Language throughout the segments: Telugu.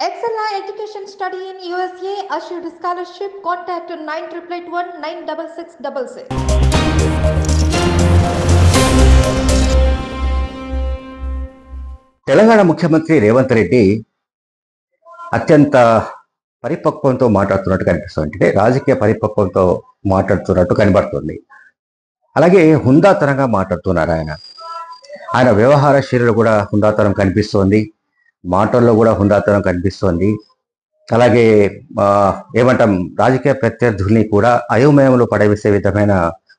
Excella Education Study in USA assured scholarship. Contact 9881 96666. Telangana ముఖ్యమంత్రి రేవంత్ రెడ్డి అత్యంత పరిపక్వంతో మాట్లాడుతున్నట్టు కనిపిస్తుంది. అంటే రాజకీయ పరిపక్వంతో మాట్లాడుతున్నట్టు కనబడుతుంది. అలాగే హుందాతనంగా మాట్లాడుతున్నారు ఆయన వ్యవహార శైలిలో కూడా హుందాతనం కనిపిస్తోంది, మాటల్లో కూడా హుందాతనం కనిపిస్తోంది. అలాగే ఏమంటాం, రాజకీయ ప్రత్యర్థుల్ని కూడా అయోమయంలో పడవేసే విధమైన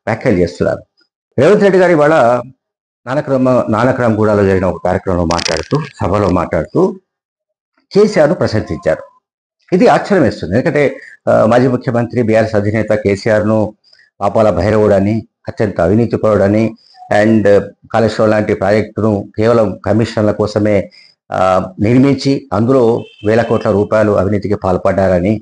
వ్యాఖ్యలు చేస్తున్నారు. రేవంత్ రెడ్డి గారి ఇవాళ నానక్రామ్గూడలో జరిగిన ఒక కార్యక్రమంలో సభలో మాట్లాడుతూ కేసీఆర్ను ప్రశంసించారు. ఇది ఆశ్చర్యం వేస్తుంది. ఎందుకంటే మాజీ ముఖ్యమంత్రి బీఆర్ఎస్ అధినేత కేసీఆర్ను పాపాల భైరవుడని, అత్యంత అవినీతిపరుడని, అండ్ కాళేశ్వరం లాంటి ప్రాజెక్టును కేవలం కమిషన్ల కోసమే నిర్మించి అందులో వేల కోట్ల రూపాయలు అవినీతికి పాల్పడ్డారని,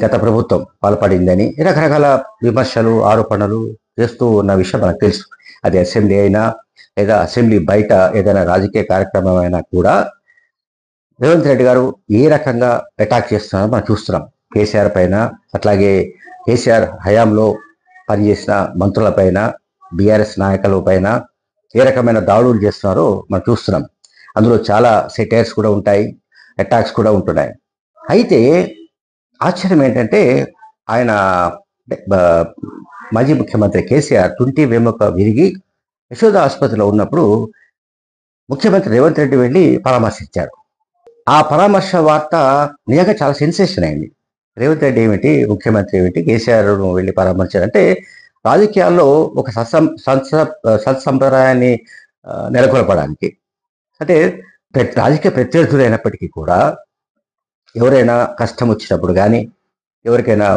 గత ప్రభుత్వం పాల్పడిందని రకరకాల విమర్శలు, ఆరోపణలు చేస్తూ ఉన్న విషయం మనకు తెలుసు. అది అసెంబ్లీ అయినా లేదా అసెంబ్లీ బయట ఏదైనా రాజకీయ కార్యక్రమం అయినా కూడా రేవంత్ రెడ్డి గారు ఏ రకంగా అటాక్ చేస్తున్నారో మనం చూస్తున్నాం. కేసీఆర్ పైన, అట్లాగే కేసీఆర్ హయాంలో పనిచేసిన మంత్రుల పైన, బీఆర్ఎస్ నాయకుల పైన ఏ రకమైన దాడులు చేస్తున్నారో మనం చూస్తున్నాం. అందులో చాలా సెటైర్స్ కూడా ఉంటాయి, అటాక్స్ కూడా ఉంటున్నాయి. అయితే ఆశ్చర్యం ఏంటంటే ఆయన మాజీ ముఖ్యమంత్రి కేసీఆర్ తుంటి వెముక విరిగి యశోద ఆసుపత్రిలో ఉన్నప్పుడు ముఖ్యమంత్రి రేవంత్ రెడ్డి వెళ్ళి పరామర్శించారు. ఆ పరామర్శ వార్త నిజంగా చాలా సెన్సేషన్ అయింది. రేవంత్ రెడ్డి ఏమిటి, ముఖ్యమంత్రి ఏమిటి, కేసీఆర్ను వెళ్ళి పరామర్శారంటే రాజకీయాల్లో ఒక సత్సంప్రదాయాన్ని నెలకొల్పడానికి, అంటే రాజకీయ ప్రత్యర్థులైనప్పటికీ కూడా ఎవరైనా కష్టం వచ్చినప్పుడు కానీ, ఎవరికైనా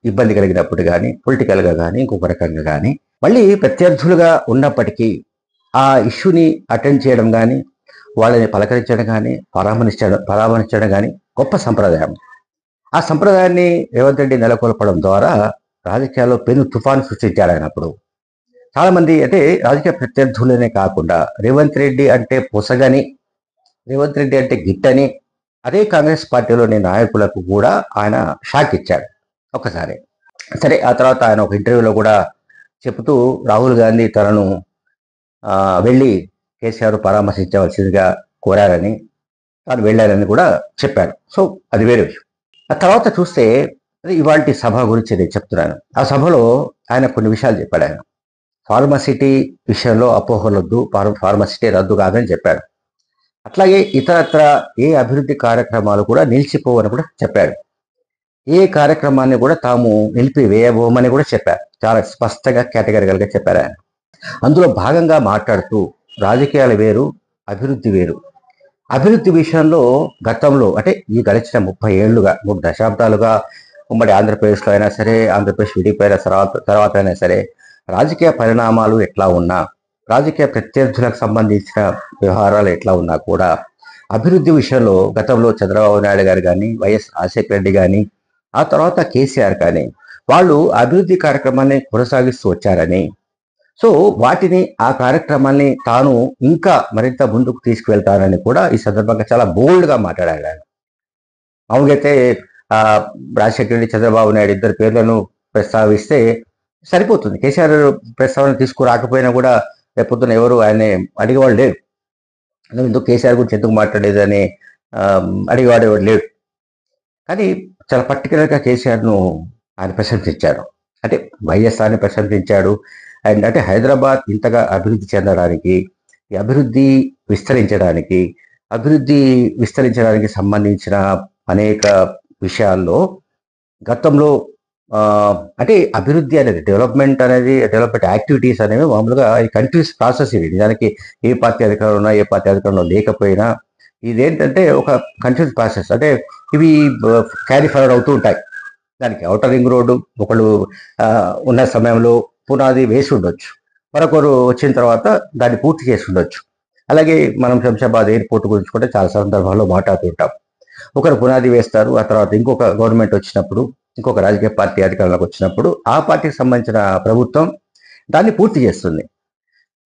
ఇబ్బంది కలిగినప్పుడు కానీ, పొలిటికల్గా కానీ ఇంకొక రకంగా కానీ, మళ్ళీ ప్రత్యర్థులుగా ఉన్నప్పటికీ ఆ ఇష్యూని అటెండ్ చేయడం కానీ, వాళ్ళని పలకరించడం కానీ, పరామర్శించడం కానీ గొప్ప సంప్రదాయం. ఆ సంప్రదాయాన్ని రేవంత్ రెడ్డి నెలకొల్పడం ద్వారా రాజకీయాల్లో పెను తుఫాను సృష్టించాడు ఆయన. అప్పుడు చాలామంది, అంటే రాజకీయ ప్రత్యర్థులనే కాకుండా రేవంత్ రెడ్డి అంటే పొసగని, రేవంత్ రెడ్డి అంటే గిట్టని అదే కాంగ్రెస్ పార్టీలోని నాయకులకు కూడా ఆయన షాక్ ఇచ్చాడు ఒకసారి. సరే, ఆ తర్వాత ఆయన ఒక ఇంటర్వ్యూలో కూడా చెబుతూ రాహుల్ గాంధీ తనను వెళ్ళి కేసీఆర్ పరామర్శించవలసిందిగా కోరారని, తాను వెళ్ళారని కూడా చెప్పారు. సో అది వేరే విషయం. ఆ తర్వాత చూస్తే ఇవాళ సభ గురించి నేను చెప్తున్నాను. ఆ సభలో ఆయన కొన్ని విషయాలు చెప్పాడు. ఆయన ఫార్మసిటీ విషయంలో అపోహలొద్దు, ఫార్మసిటీ రద్దు కాదని చెప్పాడు. అట్లాగే ఇతరత్ర ఏ అభివృద్ధి కార్యక్రమాలు కూడా నిలిచిపోవని కూడా చెప్పాడు. ఏ కార్యక్రమాన్ని కూడా తాము నిలిపివేయబోమని కూడా చెప్పారు. చాలా స్పష్టంగా, కేటగిరికల్గా చెప్పారు ఆయన. అందులో భాగంగా మాట్లాడుతూ రాజకీయాలు వేరు, అభివృద్ధి వేరు. అభివృద్ధి విషయంలో గతంలో, అంటే ఈ గడిచిన 30 ఏళ్లుగా, 3 దశాబ్దాలుగా ఉమ్మడి ఆంధ్రప్రదేశ్లో అయినా సరే, ఆంధ్రప్రదేశ్ విడిపోయిన తర్వాత అయినా సరే, రాజకీయ పరిణామాలు ఎట్లా ఉన్నా, రాజకీయ ప్రత్యర్థులకు సంబంధించిన వ్యవహారాలు ఎట్లా ఉన్నా కూడా అభివృద్ధి విషయంలో గతంలో చంద్రబాబు నాయుడు గారు కానీ, వైఎస్ రాజశేఖర రెడ్డి కానీ, ఆ తర్వాత కేసీఆర్ కానీ వాళ్ళు అభివృద్ధి కార్యక్రమాన్ని కొనసాగిస్తూ వచ్చారని, సో వాటిని, ఆ కార్యక్రమాన్ని తాను ఇంకా మరింత ముందుకు తీసుకువెళ్తానని కూడా ఈ సందర్భంగా చాలా బోల్డ్గా మాట్లాడాడు ఆయన. మామూలుగైతే రాజశేఖర రెడ్డి, చంద్రబాబు నాయుడు ఇద్దరు పేర్లను ప్రస్తావిస్తే సరిపోతుంది. కేసీఆర్ ప్రస్తావన తీసుకురాకపోయినా కూడా రేపొద్దున ఎవరు ఆయన అడిగేవాళ్ళు లేరు. ఎందుకు కేసీఆర్ గురించి ఎందుకు మాట్లాడేదని అడిగేవాడు ఎవరు లేడు. కానీ చాలా పర్టికులర్గా కేసీఆర్ను ఆయన ప్రశంసించాడు. అంటే వైఎస్ఆర్ని ప్రశంసించాడు. అండ్ అంటే హైదరాబాద్ ఇంతగా అభివృద్ధి చెందడానికి, ఈ అభివృద్ధి విస్తరించడానికి సంబంధించిన అనేక విషయాల్లో గతంలో, అంటే అభివృద్ధి అనేది, డెవలప్మెంట్ యాక్టివిటీస్ అనేవి మామూలుగా ఈ కంటిన్యూస్ ప్రాసెస్. ఇవి నిజానికి ఏ పార్టీ అధికారంలో ఉన్నా, ఏ పార్టీ అధికారంలో లేకపోయినా, ఇదేంటంటే ఒక కంటిన్యూస్ ప్రాసెస్. అంటే ఇవి క్యారీ ఫార్వర్డ్ అవుతూ ఉంటాయి. దానికి ఔటర్ రింగ్ రోడ్డు ఒకళ్ళు ఉన్న సమయంలో పునాది వేసి ఉండొచ్చు, మరొకరు వచ్చిన తర్వాత దాన్ని పూర్తి చేసి ఉండొచ్చు. అలాగే మనం శంషాబాద్ ఎయిర్పోర్ట్ గురించి కూడా చాలా సందర్భాల్లో మాట్లాడుతుంటాం. ఒకరు పునాది వేస్తారు, ఆ తర్వాత ఇంకొక గవర్నమెంట్ వచ్చినప్పుడు, ఇంకొక రాజకీయ పార్టీ అధికారంలోకి వచ్చినప్పుడు ఆ పార్టీకి సంబంధించిన ప్రభుత్వం దాన్ని పూర్తి చేస్తుంది.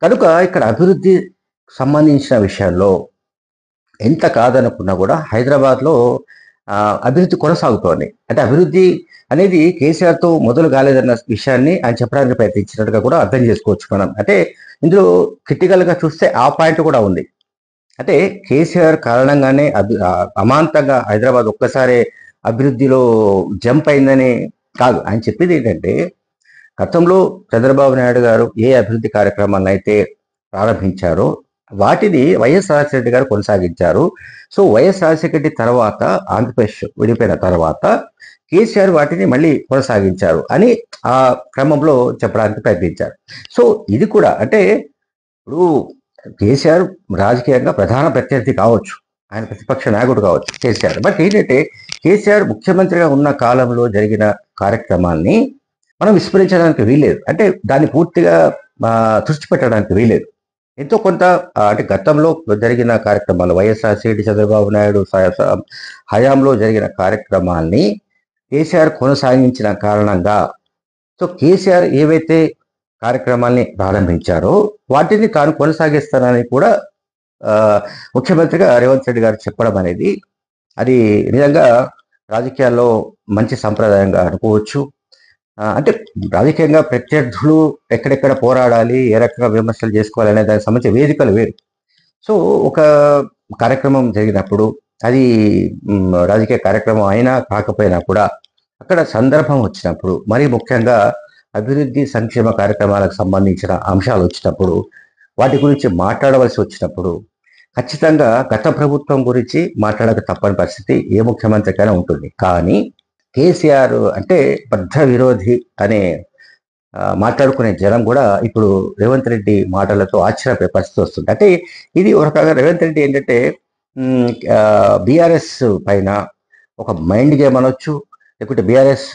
కనుక ఇక్కడ అభివృద్ధి సంబంధించిన విషయాల్లో ఎంత కాదనుకున్నా కూడా హైదరాబాద్లో అభివృద్ధి కొనసాగుతోంది. అంటే అభివృద్ధి అనేది కేసీఆర్తో మొదలు కాలేదన్న విషయాన్ని ఆయన చెప్పడానికి ప్రయత్నించినట్టుగా కూడా అర్థం చేసుకోవచ్చు మనం. అంటే ఇందులో క్రిటికల్గా చూస్తే ఆ పాయింట్ కూడా ఉంది. అంటే కేసీఆర్ కారణంగానే అమాంతంగా హైదరాబాద్ ఒక్కసారే అభివృద్ధిలో జంప్ అయిందని కాదు. ఆయన చెప్పేది ఏంటంటే, గతంలో చంద్రబాబు నాయుడు గారు ఏ అభివృద్ధి కార్యక్రమాలను అయితే ప్రారంభించారో వాటిని వైఎస్ రాజశేఖర రెడ్డి గారు కొనసాగించారు. సో వైఎస్ రాజశేఖర రెడ్డి తర్వాత, ఆంధ్రప్రదేశ్ విడిపోయిన తర్వాత కేసీఆర్ వాటిని మళ్ళీ కొనసాగించారు అని ఆ క్రమంలో చెప్పడానికి ప్రయత్నించారు. సో ఇది కూడా అంటే ఇప్పుడు కేసీఆర్ రాజకీయంగా ప్రధాన ప్రత్యర్థి కావచ్చు, ఆయన ప్రతిపక్ష నాయకుడు కావచ్చు కేసీఆర్. బట్ ఏంటంటే కేసీఆర్ ముఖ్యమంత్రిగా ఉన్న కాలంలో జరిగిన కార్యక్రమాల్ని మనం విస్మరించడానికి వీలేదు. అంటే దాన్ని పూర్తిగా తుడిచిపెట్టడానికి వీలేదు. ఎంతో కొంత అంటే గతంలో జరిగిన కార్యక్రమాలు, వైఎస్ రాజశేఖర చంద్రబాబు నాయుడు హయాంలో జరిగిన కార్యక్రమాల్ని కేసీఆర్ కొనసాగించిన కారణంగా, సో కేసీఆర్ ఏవైతే కార్యక్రమాల్ని ప్రారంభించారో వాటిని తాను కొనసాగిస్తానని కూడా ముఖ్యమంత్రిగా రేవంత్ రెడ్డి గారు చెప్పడం అనేది అది నిజంగా రాజకీయాల్లో మంచి సంప్రదాయంగా అనుకోవచ్చు. అంటే రాజకీయంగా ప్రత్యర్థులు ఎక్కడెక్కడ పోరాడాలి, ఏ రకంగా విమర్శలు చేసుకోవాలి అనే దానికి సంబంధించిన వేదికలు వేరు. సో ఒక కార్యక్రమం జరిగినప్పుడు అది రాజకీయ కార్యక్రమం అయినా కాకపోయినా కూడా అక్కడ సందర్భం వచ్చినప్పుడు, మరీ ముఖ్యంగా అభివృద్ధి సంక్షేమ కార్యక్రమాలకు సంబంధించిన అంశాలు వచ్చినప్పుడు, వాటి గురించి మాట్లాడవలసి వచ్చినప్పుడు ఖచ్చితంగా గత ప్రభుత్వం గురించి మాట్లాడక తప్పని పరిస్థితి ఏ ముఖ్యమంత్రికైనా ఉంటుంది. కానీ కేసీఆర్ అంటే పెద్ద విరోధి అనే మాట్లాడుకునే జనం కూడా ఇప్పుడు రేవంత్ రెడ్డి మాటలతో ఆశ్చర్యపోయే పరిస్థితి వస్తుంది. అంటే ఇది ఒక రకంగా రేవంత్ రెడ్డి ఏంటంటే బీఆర్ఎస్ పైన ఒక మైండ్ గేమ్ అనొచ్చు, లేకుంటే బీఆర్ఎస్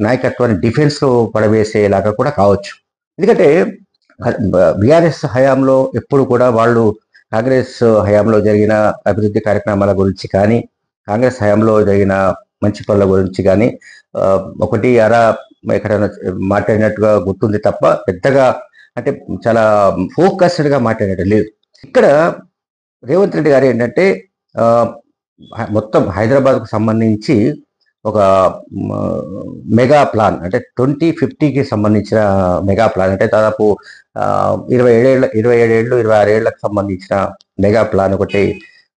నాయకత్వాన్ని డిఫెన్స్లో పడవేసేలాగా కూడా కావచ్చు. ఎందుకంటే బీఆర్ఎస్ హయాంలో ఎప్పుడు కూడా వాళ్ళు కాంగ్రెస్ హయాంలో జరిగిన అభివృద్ధి కార్యక్రమాల గురించి కానీ, కాంగ్రెస్ హయాంలో జరిగిన మంచి పనుల గురించి కానీ ఒకటి అరా ఎక్కడైనా మాట్లాడినట్టుగా గుర్తుంది తప్ప పెద్దగా అంటే చాలా ఫోకస్డ్గా మాట్లాడినట్టు లేదు. ఇక్కడ రేవంత్ రెడ్డి గారు ఏంటంటే మొత్తం హైదరాబాద్కు సంబంధించి ఒక మెగా ప్లాన్ అంటే 2050కి సంబంధించిన మెగా ప్లాన్, అంటే దాదాపు 26 ఏళ్లకు సంబంధించిన మెగా ప్లాన్ ఒకటి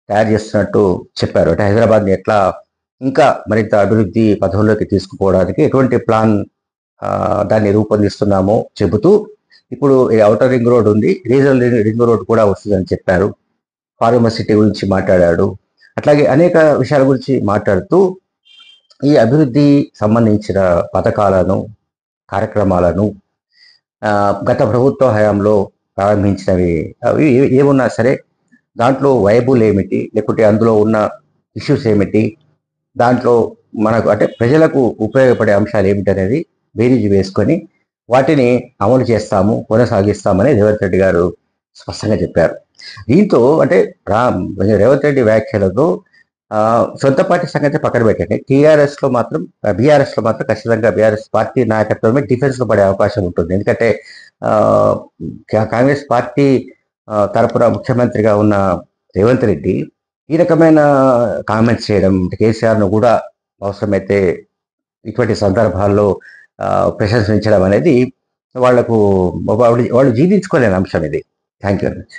తయారు చేస్తున్నట్టు చెప్పారు. అంటే హైదరాబాద్ని ఎట్లా ఇంకా మరింత అభివృద్ధి పథంలోకి తీసుకుపోవడానికి ఎటువంటి ప్లాన్ దాన్ని రూపొందిస్తున్నామో చెబుతూ, ఇప్పుడు ఔటర్ రింగ్ రోడ్ ఉంది, రీజనల్ రింగ్ రోడ్ కూడా వస్తుందని చెప్పారు. ఫార్మర్ సిటీ గురించి మాట్లాడాడు. అట్లాగే అనేక విషయాల గురించి మాట్లాడుతూ ఈ అభివృద్ధి సంబంధించిన పథకాలను, కార్యక్రమాలను గత ప్రభుత్వ హయాంలో ప్రారంభించినవి అవి ఏమున్నా సరే దాంట్లో వైబుల్ ఏమిటి, లేకుంటే అందులో ఉన్న ఇష్యూస్ ఏమిటి, దాంట్లో మనకు అంటే ప్రజలకు ఉపయోగపడే అంశాలు ఏమిటి అనేది బేరీజు వేసుకొని వాటిని అమలు చేస్తాము, కొనసాగిస్తామని రేవంత్ రెడ్డి గారు స్పష్టంగా చెప్పారు. దీంతో అంటే రేవంత్ రెడ్డి వ్యాఖ్యలతో సొంత పార్టీ సంగతి పక్కన పెట్టండి, బీఆర్ఎస్లో మాత్రం ఖచ్చితంగా బీఆర్ఎస్ పార్టీ నాయకత్వమే డిఫెన్స్లో పడే అవకాశం ఉంటుంది. ఎందుకంటే కాంగ్రెస్ పార్టీ తరపున ముఖ్యమంత్రిగా ఉన్న రేవంత్ రెడ్డి ఈ రకమైన కామెంట్స్ చేయడం, కేసీఆర్ను కూడా అవసరమైతే ఇటువంటి సందర్భాల్లో ప్రశంసించడం అనేది వాళ్ళు జీర్ణించుకోలేని అంశం ఇది. Thank you very much.